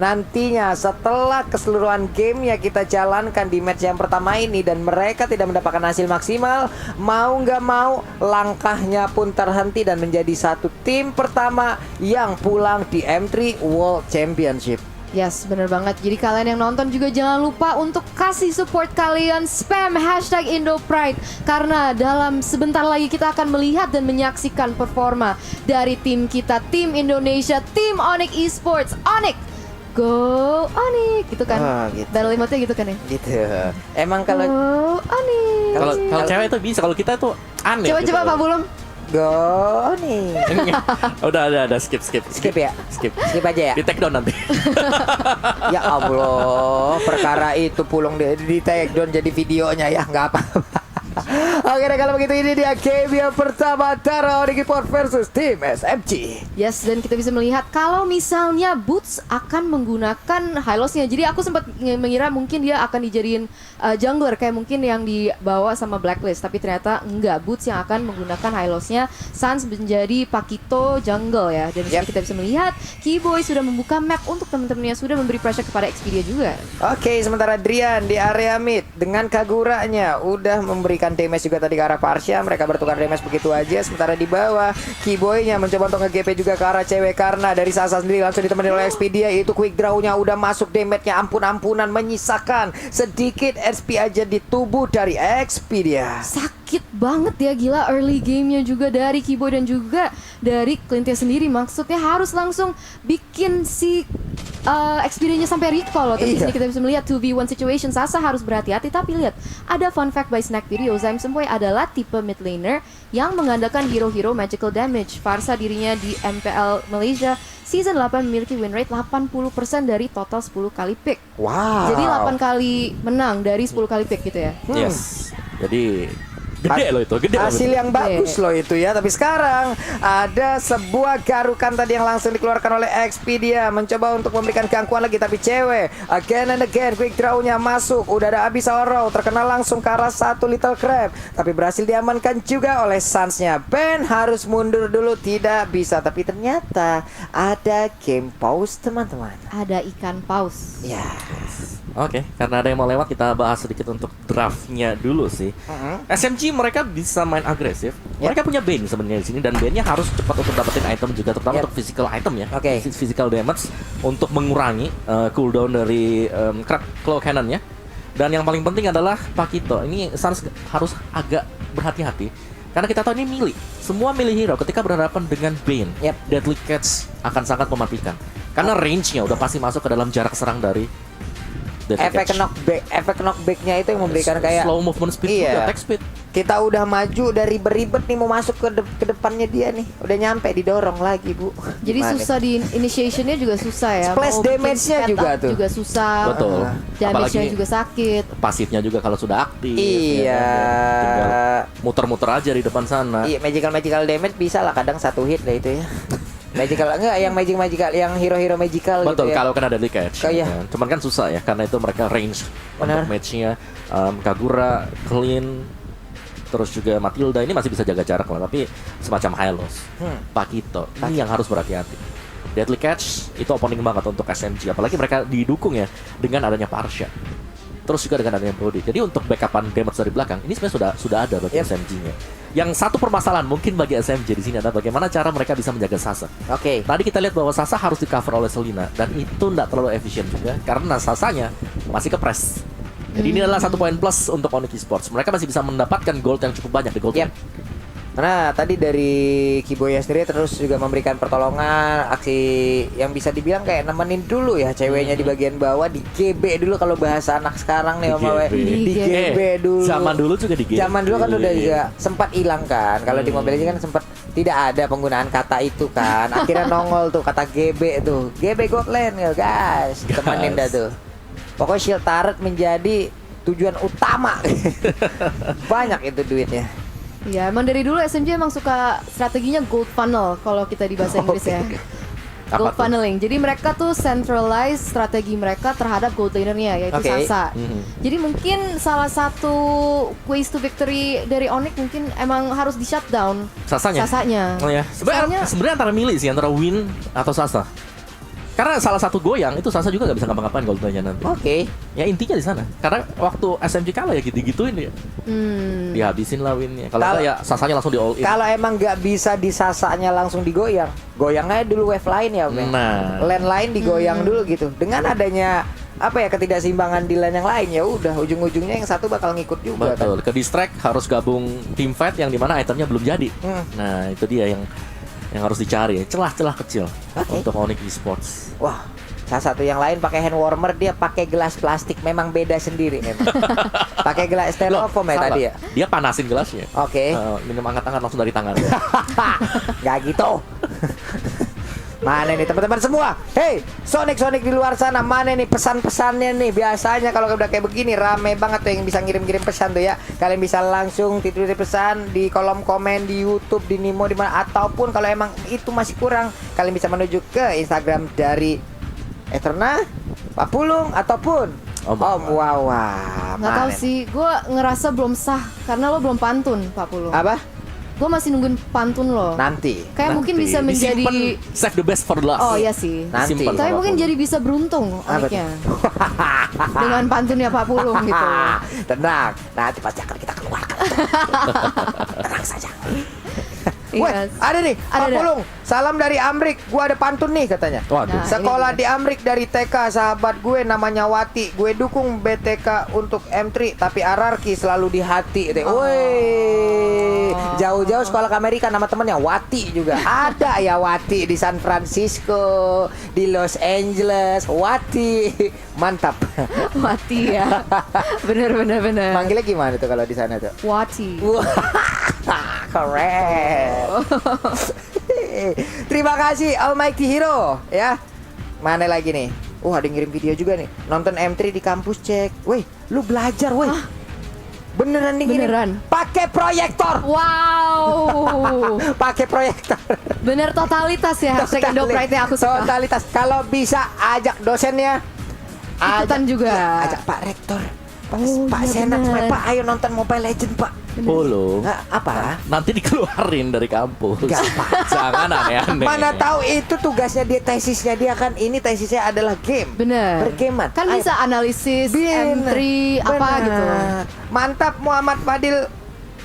Nantinya setelah keseluruhan game ya kita jalankan di match yang pertama ini dan mereka tidak mendapatkan hasil maksimal, mau nggak mau langkahnya pun terhenti dan menjadi satu tim pertama yang pulang di M3 World Championship. Yes, bener banget. Jadi kalian yang nonton juga jangan lupa untuk kasih support kalian, spam hashtag #IndoPride. Karena dalam sebentar lagi kita akan melihat dan menyaksikan performa dari tim kita, tim Indonesia, tim Onyx Esports. Onyx, go Onyx, gitu kan? Oh, gitu. Battle emote-nya gitu kan ya? Gitu. Emang kalau Go Onyx. Kalau cewek itu bisa, kalau kita tuh aneh. Coba gitu. Pak Bulung. go nih. udah skip Ya? Skip aja ya. di take down nanti. Ya Allah, perkara itu pulung di take down jadi videonya ya, nggak apa-apa. Oke deh, kalau begitu ini dia game yang pertama antara Onyx Esports versus tim SMG. Yes, dan kita bisa melihat kalau misalnya Boots akan menggunakan Hylos-nya. Jadi aku sempat mengira mungkin dia akan dijadiin jungler kayak mungkin yang dibawa sama Blacklist, tapi ternyata enggak. Boots yang akan menggunakan Hylos-nya. Sans menjadi Pakito jungle ya. Dan di sini kita bisa melihat Keyboy sudah membuka map untuk teman-temannya, sudah memberi pressure kepada Expedia juga. Oke, sementara Drian di area mid dengan Kaguranya udah memberikan damage juga tadi ke arah Parsha. Mereka bertukar damage begitu aja. Sementara di bawah Keyboy-nya mencoba untuk nge-GP juga ke arah cewek karena dari Sasa sendiri langsung ditemani oleh Expedia. Itu quick draw-nya udah masuk, damage-nya ampun-ampunan, menyisakan sedikit SP aja di tubuh dari Expedia. Sakit banget ya, gila early gamenya juga dari Keyboy dan juga dari Clintia sendiri. Maksudnya harus langsung bikin si Expedia-nya sampai recall loh. Tapi di sini kita bisa melihat 2v1 situation. Sasa harus berhati-hati. Tapi lihat, ada fun fact by Snack Video. Zaim Sempoy adalah tipe mid laner yang mengandalkan hero-hero magical damage. Farsa dirinya di MPL Malaysia Season 8 memiliki win rate 80% dari total 10 kali pick. Wow. Jadi 8 kali menang dari 10 kali pick gitu ya. Yes. Jadi gede loh itu, gede Hasil loh. yang bagus loh itu ya. Tapi sekarang ada sebuah garukan tadi yang langsung dikeluarkan oleh Expedia, mencoba untuk memberikan gangguan lagi. Tapi cewek again and again quick draw-nya masuk. Udah ada Abyssal Row, terkenal langsung ke arah satu Little Crab, tapi berhasil diamankan juga oleh Sans-nya. Ben harus mundur dulu, tidak bisa. Tapi ternyata ada game pause teman-teman. Ada ikan paus. Ya. Oke, karena ada yang mau lewat, kita bahas sedikit untuk draftnya dulu sih. SMG mereka bisa main agresif. Mereka punya Bane sebenarnya di sini, dan Bane-nya harus cepat untuk dapetin item juga, terutama untuk physical item ya. Physical damage untuk mengurangi cooldown dari claw cannon-nya. Dan yang paling penting adalah Pakito. Ini Sans harus agak berhati-hati karena kita tahu ini melee. Semua melee hero ketika berhadapan dengan Bane, Deadly Catch akan sangat mematikan. Karena range-nya udah pasti masuk ke dalam jarak serang dari efek knockback-nya itu yang memberikan kayak slow movement speed, attack speed. Kita udah maju dari beribet nih, mau masuk ke depannya dia nih, udah nyampe didorong lagi bu. Jadi susah di initiation-nya juga susah ya. Splash damage-nya juga susah. Betul. Damage-nya juga sakit. Pasifnya juga kalau sudah aktif. Iya. Ya, tinggal muter-muter aja di depan sana. Iya, magical damage bisa lah kadang satu hit lah itu ya. Magical enggak, yang magical, yang hero-hero magical. Betul, gitu ya. kalau kena deadly catch. Iya. Cuman kan susah ya, karena itu mereka range untuk match-nya. Kagura, Clean, terus juga Matilda ini masih bisa jaga jarak lah, tapi semacam Hylos, Pakito, ini yang harus berhati-hati. Deadly catch itu opening banget untuk SMG, apalagi mereka didukung ya dengan adanya Parsha. Terus juga dengan adanya Brody. Jadi untuk backupan damage dari belakang ini sebenarnya sudah ada bagi SMG-nya. Yang satu permasalahan mungkin bagi SMG di sini adalah bagaimana cara mereka bisa menjaga Sasa. Tadi kita lihat bahwa Sasa harus di cover oleh Selena, dan itu tidak terlalu efisien juga karena Sasanya masih kepres. Jadi ini adalah satu poin plus untuk Onyx Esports. Mereka masih bisa mendapatkan gold yang cukup banyak di gold. Karena tadi dari Keyboy sendiri terus juga memberikan pertolongan, aksi yang bisa dibilang kayak nemenin dulu ya ceweknya di bagian bawah, di GB dulu kalau bahasa anak sekarang nih di GB dulu. Zaman dulu juga di GB. Zaman dulu kan udah juga sempat hilang kan. Kalau di Mobile Legends kan sempat tidak ada penggunaan kata itu kan. Akhirnya nongol tuh kata GB tuh. GB Godland ya guys. Temenin dah tuh. Pokoknya shield turret menjadi tujuan utama. Banyak itu duitnya. Ya, emang dari dulu SMG emang suka strateginya gold funnel kalau kita di bahasa Inggris ya. Gold funneling. Jadi mereka tuh centralize strategi mereka terhadap gold lanernya, yaitu Sasa. Jadi mungkin salah satu ways to victory dari Onyx mungkin emang harus di shutdown Sasanya. Sasanya. Oh ya. Sebenarnya antara milih sih, antara Win atau Sasa. Karena salah satu goyang itu Sansa juga nggak bisa ngapa-ngapain kalau ditanya nanti. Oke. Ya intinya di sana. Karena waktu SMG kalah ya gitu-gituin ya. Dihabisin lah winnya. Kalau Kalau- nggak ya Sansanya langsung di all in. Kalau emang nggak bisa disasanya langsung digoyang, goyang aja dulu wave lain ya, Om. Nah. Lane lain digoyang dulu gitu. Dengan adanya apa ya ketidakseimbangan di lane yang lain ya udah ujung-ujungnya yang satu bakal ngikut juga kan. Betul. Ke distract harus gabung team fight yang dimana itemnya belum jadi. Nah itu dia yang harus dicari. Celah-celah kecil Oke. untuk Onyx Esports. Wah, salah satu yang lain pakai hand warmer, dia pakai gelas plastik, memang beda sendiri memang. Pakai gelas styrofoam ya salah. tadi ya. Dia panasin gelasnya. Oke. Minum angkat-angkat langsung dari tangan. Nggak gitu. Mana nih teman-teman semua? Hey, Sonic di luar sana, mana nih pesan-pesannya nih? Biasanya kalau udah kayak begini rame banget tuh yang bisa ngirim-ngirim pesan tuh ya. Kalian bisa langsung titip pesan di kolom komen di YouTube, di Nimo, di mana, ataupun kalau emang itu masih kurang, kalian bisa menuju ke Instagram dari Eterna, Pak Pulung ataupun Om Wawa. Nggak tahu Mana nih? sih, gue ngerasa belum sah karena lo belum pantun, Pak Pulung. Apa? Gue masih nungguin pantun lo. Nanti. Kayak mungkin Nanti bisa menjadi. disimpen, save the best for the last. Oh iya sih. Nanti. Simpen Tapi sama mungkin Pulung. jadi bisa beruntung Apa Oniknya dengan pantunnya Pak Pulung gitu. Tenang, nanti pasti akan kita keluarkan. Tenang saja. Weh, Yes. ada nih, Pak Ada. Pulung. Salam dari Amrik, gua ada pantun nih katanya. Waduh. Nah, Sekolah ini di Amrik dari TK, sahabat gue namanya Wati. Gue dukung BTK untuk M3, tapi RRQ selalu di hati. Woi, jauh-jauh sekolah ke Amerika, nama temennya Wati juga. Ada ya Wati di San Francisco, di Los Angeles. Wati, mantap. Wati ya. Bener. Manggilnya gimana tuh kalau di sana tuh? Wati. Wah, keren. Terima kasih Almighty Hero ya. Mana lagi nih? Wah, ada yang ngirim video juga nih. Nonton M3 di kampus cek. Weh, lu belajar weh. Beneran nih gini. Beneran. Pakai proyektor. Wow. Pakai proyektor. Bener totalitas ya hashtag Indopride-nya aku suka. Totalitas. Kalau bisa ajak dosennya. Ikutan juga. Ajak Pak Rektor. Pak, Oh, Pak iya Senat, bener. Pak ayo nonton Mobile Legend, Pak. Pulung. Nggak, apa? Nanti dikeluarin dari kampus. Nggak apa. Jangan aneh-aneh. Mana tahu itu tugasnya dia, tesisnya dia kan. Ini tesisnya adalah game. Bener. Bergamean. Kan Ayo. bisa analisis M3 apa Bener. gitu. Mantap Muhammad Fadil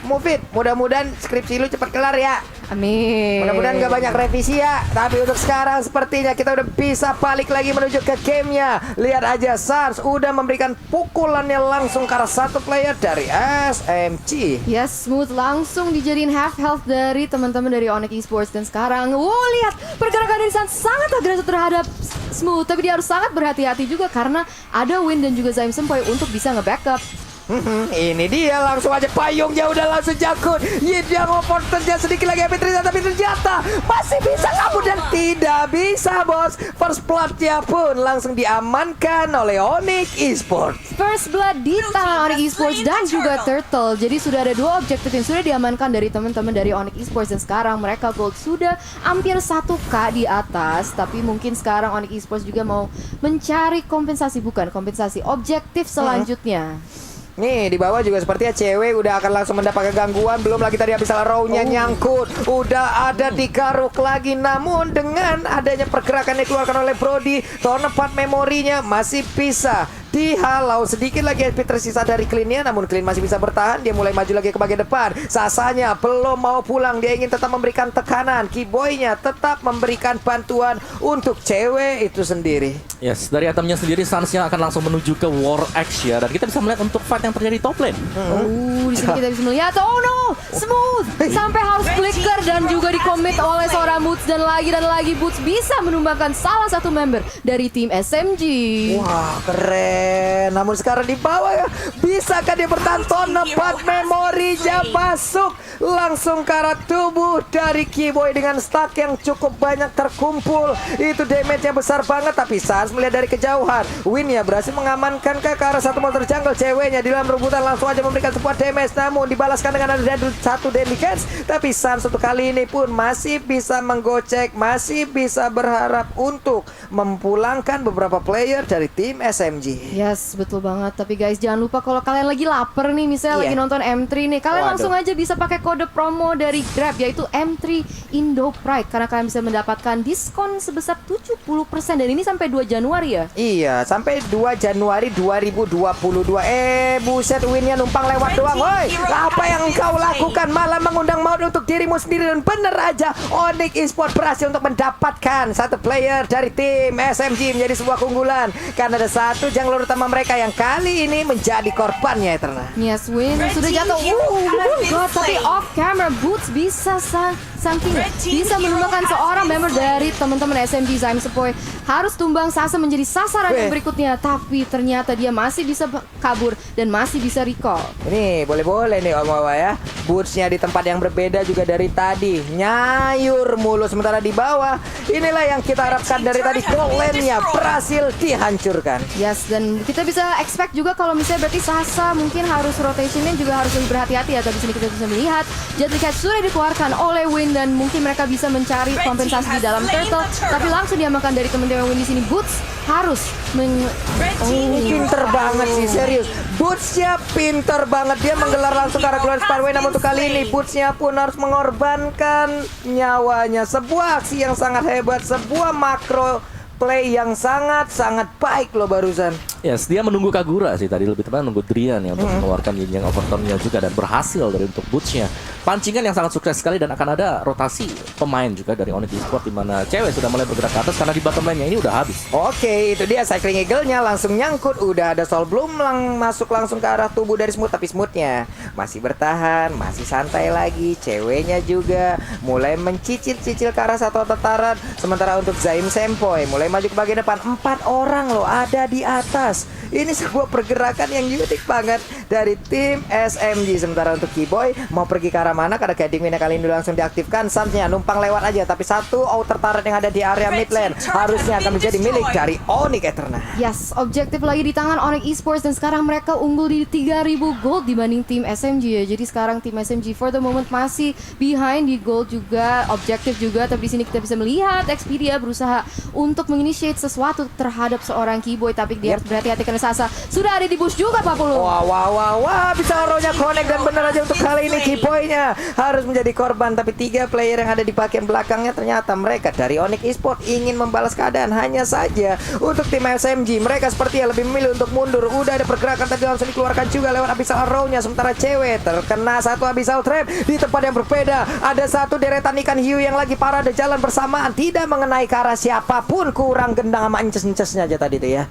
Mufid. Mudah-mudahan skripsi lu cepat kelar ya. Amin. Mudah-mudahan gak banyak revisi ya. Tapi untuk sekarang sepertinya kita udah bisa balik lagi menuju ke gamenya. Lihat aja Sars udah memberikan pukulannya langsung ke arah satu player dari SMG. Yes, Smooth langsung dijadiin half health dari teman-teman dari Onyx Esports. Dan sekarang, wow, lihat pergerakan dari San sangat agresif terhadap Smooth. Tapi dia harus sangat berhati-hati juga karena ada Win dan juga Zaim Sempoy untuk bisa nge-backup. Ini dia langsung aja payungnya udah langsung jakut. Dia ngoper terjadi sedikit lagi tapi ternyata masih bisa kabur dan tidak bisa bos. First blood-nya pun langsung diamankan oleh Onyx Esports. First blood di tangan Onyx Esports dan juga Turtle. Jadi sudah ada dua objektif yang sudah diamankan dari teman-teman dari Onyx Esports. Dan sekarang mereka gold sudah hampir 1K di atas. Tapi mungkin sekarang Onyx Esports juga mau mencari kompensasi. Bukan kompensasi, objektif selanjutnya. Nih di bawah juga sepertinya cewek udah akan langsung mendapatkan gangguan. Belum lagi tadi habis salah row-nya nyangkut. Udah ada di garuk lagi. Namun dengan adanya pergerakan yang dikeluarkan oleh Brody, Tornapad memorinya masih bisa dihalau. Sedikit lagi HP tersisa dari Clean-nya. Namun Clean masih bisa bertahan. Dia mulai maju lagi ke bagian depan. Sasanya belum mau pulang. Dia ingin tetap memberikan tekanan. Keyboy-nya tetap memberikan bantuan untuk cewek itu sendiri. Yes, dari itemnya sendiri Sansnya akan langsung menuju ke War Axe ya. Dan kita bisa melihat untuk fight yang terjadi di top lane. Di sini kita bisa melihat, oh no, Smooth sampai harus flicker dan juga di-commit oleh seorang Boots dan lagi Boots bisa menumbangkan salah satu member dari tim SMG. Wah keren. Namun sekarang di bawah ya. Bisakah dia bertahan? Tornapad memorinya masuk langsung ke arah tubuh dari Keyboy dengan stack yang cukup banyak terkumpul. Itu damage-nya besar banget. Tapi Sans melihat dari kejauhan, Win-nya berhasil mengamankan ke arah satu monster jungle. Ceweknya di dalam rebutan langsung aja memberikan sebuah damage. Namun dibalaskan dengan ada satu deadly catch. Tapi Sans untuk kali ini pun masih bisa menggocek, masih bisa berharap untuk mempulangkan beberapa player dari tim SMG. Yes, betul banget. Tapi guys, jangan lupa kalau kalian lagi lapar nih, misalnya Iya. lagi nonton M3 nih, kalian Waduh. langsung aja bisa pakai kode promo dari Grab, yaitu M3 Indo Pride, karena kalian bisa mendapatkan diskon sebesar 70%, dan ini sampai 2 Januari ya. Iya, sampai 2 Januari 2022. Buset, winnya numpang lewat doang. Woi, apa yang kau lakukan? Malah mengundang maut untuk dirimu sendiri. Dan bener aja, Onyx Esports berhasil untuk mendapatkan satu player dari tim SMG menjadi sebuah keunggulan. Karena ada satu jungler utama mereka yang kali ini menjadi korbannya, Eterna. Yes, Win sudah jatuh. Oh god, tapi off camera Boots bisa something bisa menumbangkan seorang member dari teman-teman SMG. Zaim Sepoi harus tumbang, Sasa menjadi sasaran yang berikutnya, tapi ternyata dia masih bisa kabur dan masih bisa recall. Ini boleh-boleh nih Om Wawa ya. Bootsnya di tempat yang berbeda juga dari tadi. Nyayur mulu, sementara di bawah. Inilah yang kita harapkan dari tadi. Goal-nya berhasil dihancurkan. Yes, dan kita bisa expect juga kalau misalnya berarti Sasa mungkin harus rotationnya juga harus lebih berhati-hati ya. Tapi di sini kita bisa melihat Jetlicat sudah dikeluarkan oleh Win, dan mungkin mereka bisa mencari kompensasi di dalam turtle, tapi langsung diamankan dari teman-teman Win di sini. Boots harus Pinter banget sih, serius. Bootsnya pinter banget. Dia menggelar langsung ke arah keluar Sparway. Namun untuk kali ini Bootsnya pun harus mengorbankan nyawanya. Sebuah aksi yang sangat hebat, sebuah makro play yang sangat-sangat baik loh barusan. Yes, dia menunggu Kagura sih tadi, lebih tepat menunggu Drian ya untuk mengeluarkan Yin Yang Overturn-nya juga, dan berhasil dari untuk Boots-nya. Pancingan yang sangat sukses sekali, dan akan ada rotasi pemain juga dari Onyx Esports, di mana cewek sudah mulai bergerak ke atas karena di bottom lane-nya ini udah habis. Oke, itu dia Cycling Eagle-nya langsung nyangkut. Udah ada Soul Bloom masuk langsung ke arah tubuh dari Smooth, tapi Smooth-nya masih bertahan, masih santai lagi. Ceweknya juga mulai mencicil-cicil ke arah satu tataran. Sementara untuk Zaim Sepoi mulai maju ke bagian depan. 4 orang loh ada di atas. Ini sebuah pergerakan yang unik banget dari tim SMG. Sementara untuk Keyboy mau pergi ke arah mana? Karena guiding win kali ini langsung diaktifkan. Sansnya numpang lewat aja, tapi satu outer turret yang ada di area mid lane harusnya akan menjadi milik dari Onyx Eterna. Yes, objektif lagi di tangan Onyx Esports, dan sekarang mereka unggul di 3000 gold dibanding tim SMG ya. Jadi sekarang tim SMG for the moment masih behind di gold juga, objektif juga. Tapi di sini kita bisa melihat Expedia berusaha untuk menginitiate sesuatu terhadap seorang Keyboy, tapi dia harus berhati-hati karena Sasa sudah ada di bush juga, Pak Pulu. Wah, bisa hero-nya connect, dan benar aja untuk kali ini Keyboy-nya harus menjadi korban. Tapi 3 player yang ada di bagian belakangnya ternyata mereka dari Onyx Esports ingin membalas keadaan. Hanya saja untuk tim SMG mereka sepertinya lebih memilih untuk mundur. Udah ada pergerakan tadi langsung dikeluarkan juga lewat Abyssal Arrow-nya. Sementara cewek terkena satu Abyssal Trap di tempat yang berbeda. Ada satu deretan ikan hiu yang lagi parade jalan bersamaan, tidak mengenai ke arah siapapun. Kurang gendang sama ences-encesnya aja tadi tuh ya.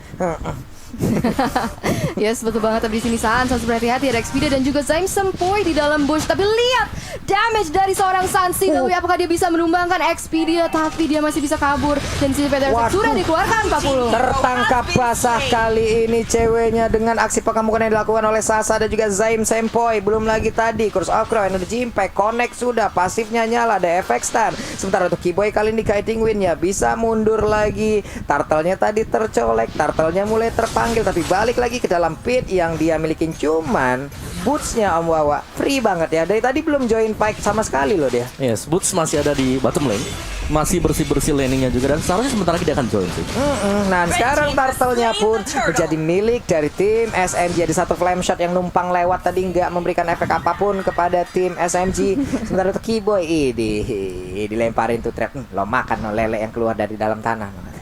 Yes, betul banget. Tapi di sini Sans harus berhati-hati, ada Expedia dan juga Zaim Sepoi di dalam bush. Tapi lihat damage dari seorang Sans Singawi. Apakah dia bisa menumbangkan Expedia? Tapi dia masih bisa kabur, dan di sini Peter sudah dikeluarkan 40. Tertangkap basah kali ini ceweknya dengan aksi pengamukan yang dilakukan oleh Sasa dan juga Zaim Sepoi. Belum lagi tadi Curse of Crow, Energy Impact, Connect sudah, pasifnya nyala, ada efek stun. Sementara untuk Keyboy kali ini guiding win-nya bisa mundur lagi. Turtle-nya tadi tercolek, turtle-nya mulai terpanggil, tapi balik lagi ke dalam pit yang dia milikin. Cuman Boots-nya Om Wawa free banget ya. Dari tadi belum join fight sama sekali loh dia. Yes, Boots masih ada di bottom lane, masih bersih-bersih laning-nya juga, dan seharusnya sebentar lagi dia akan join sih. Nah, sekarang turtle-nya pun menjadi milik dari tim SMG. Ada satu flame shot yang numpang lewat tadi, nggak memberikan efek apapun kepada tim SMG. Sementara untuk Keyboy ini dilemparin tuh trap. Lo makan lo lele yang keluar dari dalam tanah.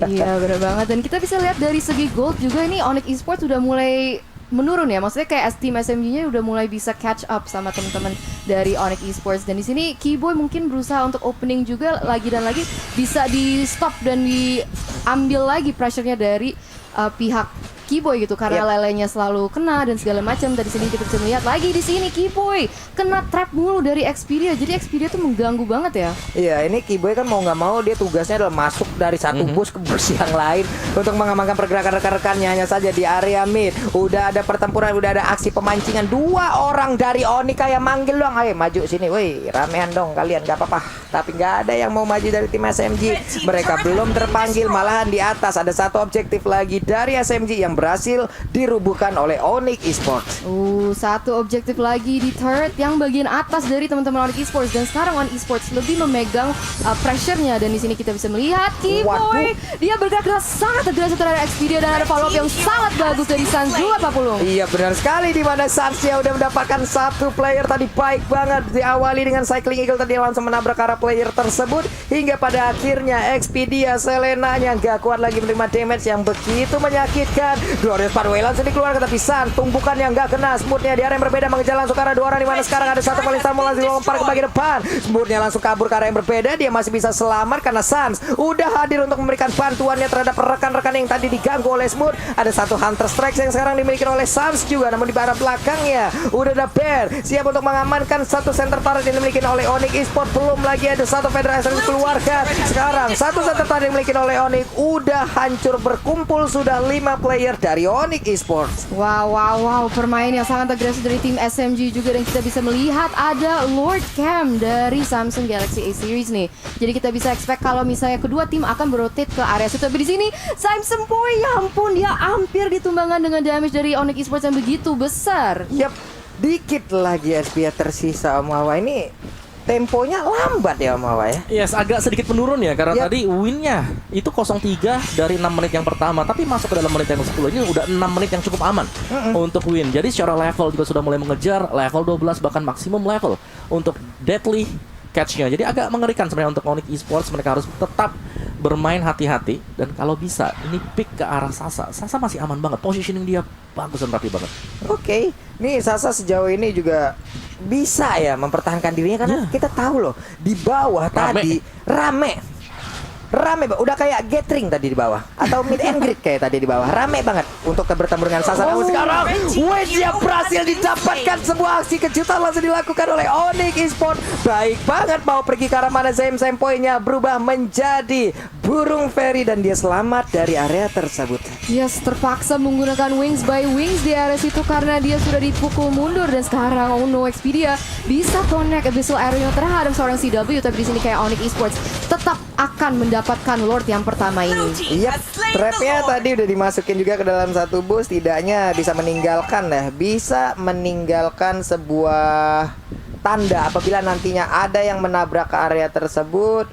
Iya, benar banget. Dan kita bisa lihat dari segi gold juga, ini Onyx Esports sudah mulai menurun ya. Maksudnya kayak tim SMG-nya udah mulai bisa catch up sama teman-teman dari Onyx Esports. Dan di sini Keyboy mungkin berusaha untuk opening juga lagi dan lagi, bisa di stop dan diambil lagi pressure-nya dari pihak Keyboy gitu, karena lelenya selalu kena dan segala macam. Dari sini kita bisa melihat lagi di sini Keyboy kena trap mulu dari Expedia. Jadi Expedia tuh mengganggu banget ya. Iya, ini Keyboy kan mau nggak mau dia tugasnya adalah masuk dari satu bus ke bus yang lain untuk mengamankan pergerakan rekan-rekannya. Hanya saja di area mid udah ada pertempuran, udah ada aksi pemancingan. 2 orang dari Onika yang manggil doang. ayo maju sini, woi ramean dong kalian, gak apa-apa. Tapi gak ada yang mau maju dari tim SMG. Mereka belum terpanggil, malahan di atas ada satu objektif lagi dari SMG yang berhasil dirubuhkan oleh Onyx Esports. Satu objektif lagi di turret yang bagian atas dari teman-teman Onyx Esports, dan sekarang Onyx Esports lebih memegang pressure-nya, dan di sini kita bisa melihat Keyboy dia bergerak sangat agresif terhadap Expedia, dan ada follow-up yang sangat bagus dari Sans 240. Iya benar sekali, di mana Sansnya udah mendapatkan satu player tadi, baik banget diawali dengan Cycling Eagle tadi yang langsung menabrak arah player tersebut, hingga pada akhirnya Expedia Selenanya nggak kuat lagi menerima damage yang begitu menyakitkan. Glorious Pathway langsung dikeluarkan, tapi San tumbukan yang nggak kena. Smoothnya di area yang berbeda mengejar langsung ke arah 2 orang, di mana sekarang ada satu paling mau langsung lempar ke bagian depan. Smoothnya langsung kabur ke arah yang berbeda, dia masih bisa selamat karena Sans udah hadir untuk memberikan bantuannya terhadap rekan-rekan yang tadi diganggu oleh Smooth. Ada satu Hunter Strike yang sekarang dimiliki oleh Sans juga, namun di arah belakangnya udah ada Bear siap untuk mengamankan satu center turret yang dimiliki oleh Onyx Esports. Belum lagi ada satu Federasi yang dikeluarkan. Sekarang satu center turret yang dimiliki oleh Onyx udah hancur berkumpul, sudah 5 player dari Onyx Esports. Wow, permainan yang sangat agresif dari tim SMG juga, dan kita bisa melihat ada Lord Cam dari Samsung Galaxy A Series nih. Jadi kita bisa expect kalau misalnya kedua tim akan berotate ke area situ. Tapi di sini Samsung Boy, ya ampun, dia hampir ditumbangkan dengan damage dari Onyx Esports yang begitu besar. Yap, dikit lagi SPA tersisa Om Hawa. Ini temponya lambat ya Om Hawa ya. Yes, agak sedikit menurun ya, karena tadi win-nya itu 0-3 dari 6 menit yang pertama, tapi masuk ke dalam menit yang 10 ini udah 6 menit yang cukup aman untuk win. Jadi secara level juga sudah mulai mengejar level 12, bahkan maksimum level untuk deadly catch-nya. Jadi agak mengerikan sebenarnya untuk Onyx Esports. Mereka harus tetap bermain hati-hati, dan kalau bisa ini pick ke arah Sasa. Sasa masih aman banget, positioning dia bagus dan rapi banget. Oke, nih Sasa sejauh ini juga bisa ya mempertahankan dirinya, karena kita tahu loh di bawah tadi rame, udah kayak gathering tadi di bawah, atau meet and greet kayak tadi di bawah, rame banget untuk bertemu dengan Sasa. Namun sekarang Wedge berhasil didapatkan, sebuah aksi kejutan langsung dilakukan oleh Onyx Esports. Baik banget, mau pergi ke arah mana, Sempoinya berubah menjadi burung fairy dan dia selamat dari area tersebut. Yes, terpaksa menggunakan Wings by Wings di area situ karena dia sudah dipukul mundur, dan sekarang Expedia bisa connect Abyssal Arena terhadap seorang CW, tapi di sini kayak Onyx Esports tetap akan mendapatkan Lord yang pertama ini. Iya, trapnya tadi udah dimasukin juga ke dalam satu bus, tidaknya bisa meninggalkan sebuah tanda apabila nantinya ada yang menabrak ke area tersebut.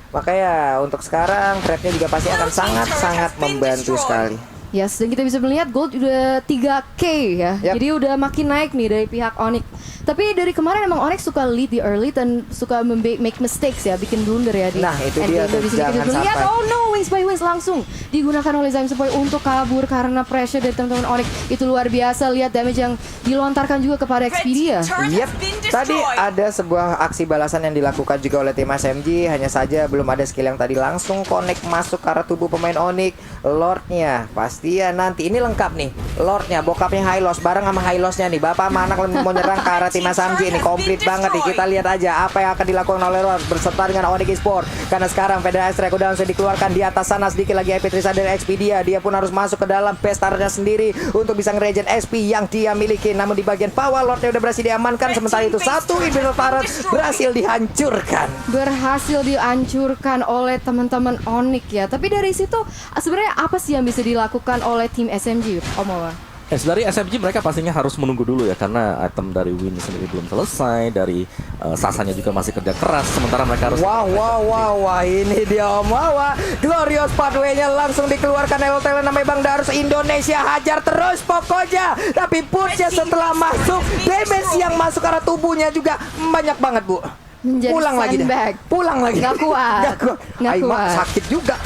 Makanya untuk sekarang trapnya juga pasti akan sangat-sangat membantu sekali. Yes, dan kita bisa melihat gold udah 3K ya. Jadi udah makin naik nih dari pihak Onyx. Tapi dari kemarin emang Onyx suka lead di early dan suka make mistakes ya, bikin blunder ya di. Nah, itu dia tuh, di sini kita bisa lihat, oh no, Wings by Wings langsung digunakan oleh Zaim Boy untuk kabur karena pressure dari teman-teman Onyx. Itu luar biasa, lihat damage yang dilontarkan juga kepada Expedia. Yep, tadi ada sebuah aksi balasan yang dilakukan juga oleh tim SMG, hanya saja belum ada skill yang tadi langsung connect masuk ke arah tubuh pemain Onyx. Lordnya pasti ya nanti ini lengkap nih. Lordnya, bokapnya Hylos bareng sama Hylosnya nih. Bapak sama anak mau nyerang ke arah tim SMG ini komplit banget nih. Kita lihat aja apa yang akan dilakukan oleh Lord berserta dengan Onyx Esports. Karena sekarang Federasi Strike udah langsung dikeluarkan di atas sana, sedikit lagi IP Trisa dari Expedia. Dia pun harus masuk ke dalam base turretnya sendiri untuk bisa ngeregen SP yang dia miliki. Namun di bagian bawah Lordnya udah berhasil diamankan. Sementara itu satu Infinite Turret berhasil dihancurkan. Berhasil dihancurkan oleh teman-teman Onyx ya. Tapi dari situ sebenarnya apa sih yang bisa dilakukan oleh tim SMG, Om Awa? Dari SMG mereka pastinya harus menunggu dulu ya, karena item dari Win sendiri belum selesai, dari Sasanya juga masih kerja keras, sementara mereka harus Wah, ini dia Om Wawa. Glorious Pathway-nya langsung dikeluarkan LTL namanya Bang Darus. Indonesia hajar terus pokoknya. Tapi puncnya setelah masuk, damage yang masuk ke arah tubuhnya juga banyak banget, Bu. Menjadi pulang lagi dah. Pulang lagi. Gak kuat. Gak kuat. Sakit juga.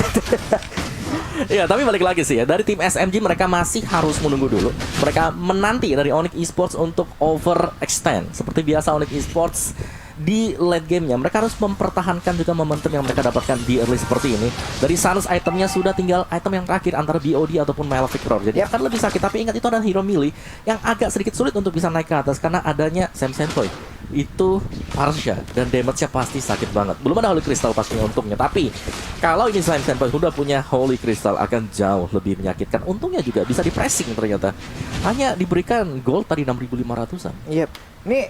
Ya, tapi balik lagi sih ya, dari tim SMG mereka masih harus menunggu dulu. Mereka menanti dari Onyx Esports untuk overextend. Seperti biasa Onyx Esports di late gamenya mereka harus mempertahankan juga momentum yang mereka dapatkan di early seperti ini. Dari Sans itemnya sudah tinggal item yang terakhir antara BOD ataupun Malefic Roar. Jadi akan lebih sakit, tapi ingat itu ada hero melee yang agak sedikit sulit untuk bisa naik ke atas karena adanya Sam Senpoi itu Parsha dan damage-nya pasti sakit banget. Belum ada Holy Crystal pastinya untungnya, tapi kalau ini Slime Senpai udah punya Holy Crystal akan jauh lebih menyakitkan. Untungnya juga bisa di pressing ternyata. Hanya diberikan gold tadi 6.500-an. Yep. Nih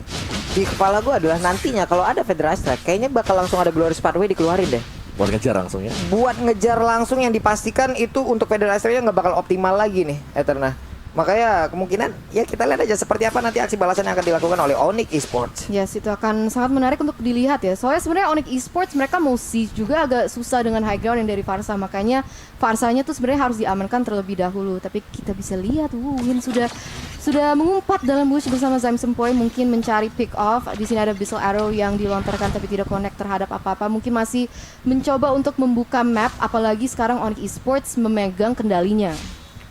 di kepala gue adalah nantinya kalau ada Federal Strike kayaknya bakal langsung ada Glorious Pathway dikeluarin deh. Buat ngejar langsung ya. Buat ngejar langsung yang dipastikan itu untuk Federal Strike nggak bakal optimal lagi nih Eterna. Makanya kemungkinan ya kita lihat aja seperti apa nanti aksi balasan yang akan dilakukan oleh Onyx Esports. Yes, itu akan sangat menarik untuk dilihat ya. Soalnya sebenarnya Onyx Esports mereka mau siege juga agak susah dengan high ground yang dari Farsa. Makanya Farsanya tuh sebenarnya harus diamankan terlebih dahulu. Tapi kita bisa lihat, Win sudah mengumpat dalam bush bersama Zaim Sempoi, mungkin mencari pick off. Di sini ada Bissell Arrow yang dilontarkan tapi tidak connect terhadap apa-apa. Mungkin masih mencoba untuk membuka map, apalagi sekarang Onyx Esports memegang kendalinya.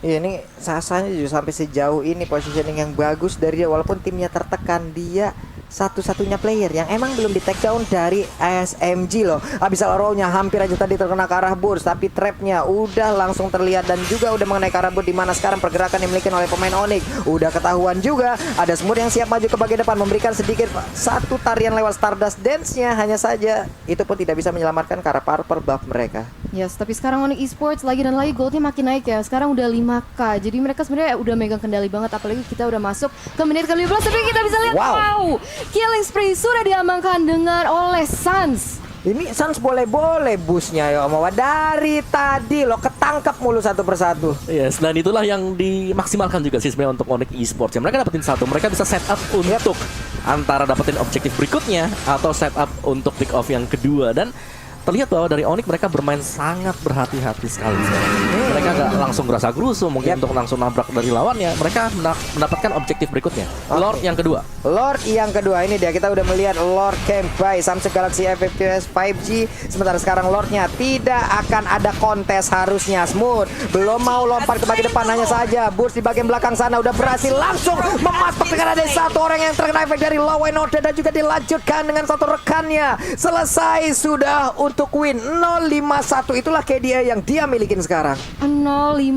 Iya, ini Sasanya juga sampai sejauh ini positioning yang bagus dari dia walaupun timnya tertekan, dia satu-satunya player yang emang belum di take down dari SMG loh. Abyssal Arrow-nya hampir aja tadi terkena ke arah Burst, tapi trapnya udah langsung terlihat dan juga udah mengenai ke arah Burst, di mana sekarang pergerakan yang dimiliki oleh pemain Onyx udah ketahuan juga. Ada Smooth yang siap maju ke bagian depan memberikan sedikit satu tarian lewat Stardust Dance-nya, hanya saja itu pun tidak bisa menyelamatkan ke arah Purple buff mereka. Yes, tapi sekarang Onyx Esports lagi dan lagi goldnya makin naik ya. Sekarang udah 5k, jadi mereka sebenarnya udah megang kendali banget. Apalagi kita udah masuk ke menit ke-15, tapi kita bisa lihat, wow, killing spree sudah diamankan dengan oleh Suns. Ini Suns boleh-boleh busnya ya Om Wawa. Dari tadi lo ketangkap mulu satu persatu. Yes, dan itulah yang dimaksimalkan juga sih sebenarnya untuk Onyx Esports. Ya, mereka dapetin satu, mereka bisa set up untuk antara dapetin objektif berikutnya atau set up untuk pick off yang kedua. Dan terlihat bahwa dari Onyx mereka bermain sangat berhati-hati sekali. Mereka gak langsung gerasa gerusu mungkin untuk langsung nabrak dari lawannya. Mereka mendapatkan objektif berikutnya. Lord yang kedua. Lord yang kedua, ini dia kita udah melihat Lord camp by Samsung Galaxy A52s 5G. Sementara sekarang Lordnya tidak akan ada kontes harusnya. Smooth belum mau lompat ke bagian depan, hanya saja Burst di bagian belakang sana udah berhasil langsung mematok dengan ada satu orang yang terkena efek dari Law and Order dan juga dilanjutkan dengan satu rekannya. Selesai sudah untuk win 051. Itulah KDA yang dia milikin sekarang. 051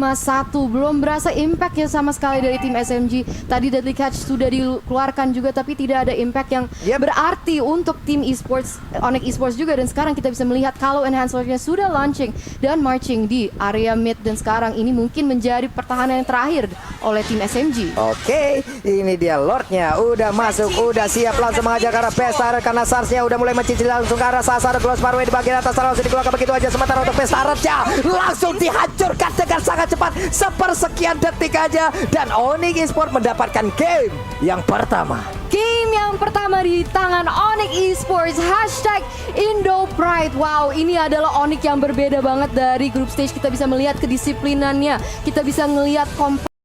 belum berasa impact ya sama sekali dari tim SMG. Tadi Deadly Catch sudah dikeluarkan juga tapi tidak ada impact yang berarti untuk tim esports Onyx Esports juga. Dan sekarang kita bisa melihat kalau enhancernya sudah launching dan marching di area mid, dan sekarang ini mungkin menjadi pertahanan yang terakhir oleh tim SMG. Oke, ini dia Lordnya udah masuk, udah siap langsung mengajak ke arah Pestar karena Sarsnya udah mulai mencicil langsung ke arah Sasar. Glorious Pathway di bagian atas langsung dikeluarkan begitu aja. Sementara untuk Pestarnya langsung dihancurkan dengan sangat cepat, sepersekian detik aja, dan Onyx Esports mendapatkan game yang pertama. Game yang pertama di tangan Onyx Esports, hashtag Indo Pride. Wow, ini adalah Onyx yang berbeda banget dari grup stage. Kita bisa melihat kedisiplinannya, kita bisa melihat